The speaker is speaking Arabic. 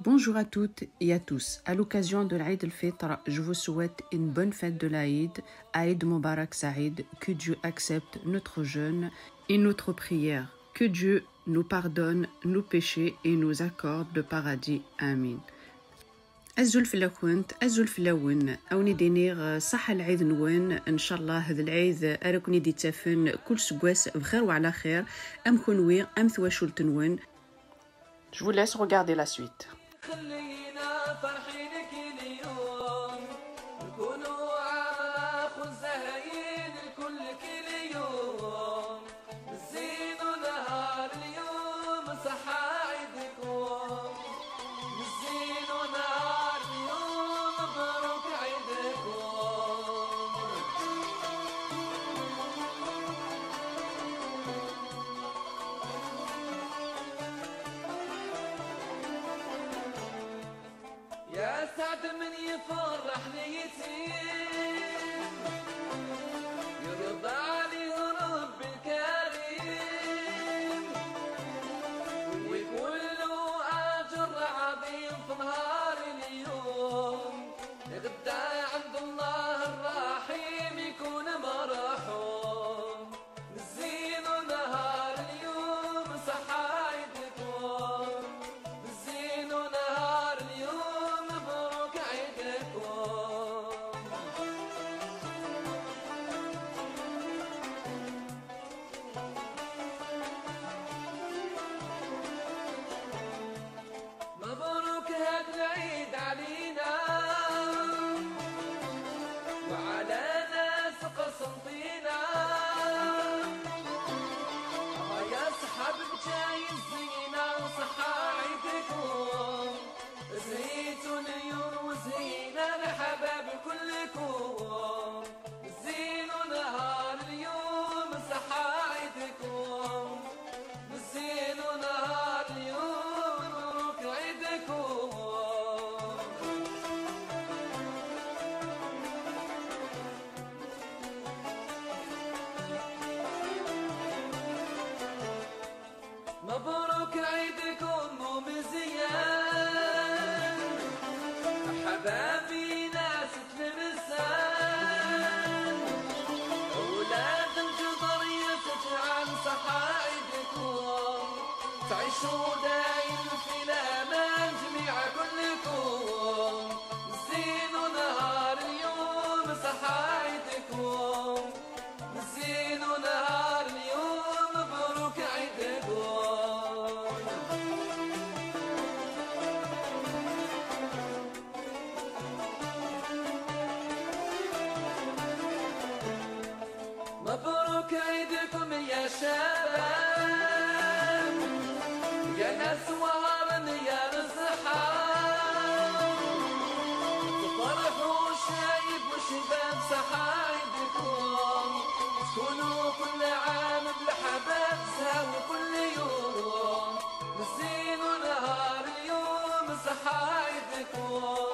Bonjour à toutes et à tous. À l'occasion de l'Aïd al-Fitr, je vous souhaite une bonne fête de l'Aïd. Aïd Mubarak Saïd, que Dieu accepte notre jeûne et notre prière. Que Dieu nous pardonne nos péchés et nous accorde le paradis. Amin. أزول في الأكونت أزول في الأون أوني دينير صح العيد نوين إن شاء الله هذا العيد أراكني دي تافن كل سقواس بخير وعلى خير أم كونوي أم ثواشول تنوين. Je vous laisse regarder la suite. خلينا فرحينك اليوم نكونوا عاخو زهايين الكل كل يوم نزينوا نهار اليوم صحة عيدكم نزينوا نهار اليوم مبروك عيدكم يا سعد من يفرح نيتين يرضى عليه رب الكريم ويكون له أجر عظيم في نهار اليوم غدا عند الله الرحيم يكون مرحوم نزينوا نهار اليوم صحة عيدكم نزينوا نهار اليوم مبروك عيدكم مبروك هاد العيد علينا وعلى ناس قسنطينا يا صحاب بجاي الزينة وصحة عيدكم زيتوا اليوم وزينة الحباب كلكم زينوا نهار اليوم صحة عيدكم زينوا نهار اليوم مبروك عيدكم مبروك عيدكم ومزيان حبابي ناس تلمسان أولاد الجبرية تجعل صحة عيدكم تعيشوا دايم في الأمان جميع كلكم زينوا نهار اليوم صحة عيدكم زينوا نهار اليوم مبروك عيدكم مبروك عيدكم يا شباب يا ناس وهرن يا رزحان تفرحوا شايب وشباب صحة عيدكم تكونوا كل عام بالحباب ساوي كل يوم نزينوا نهار اليوم صحة عيدكم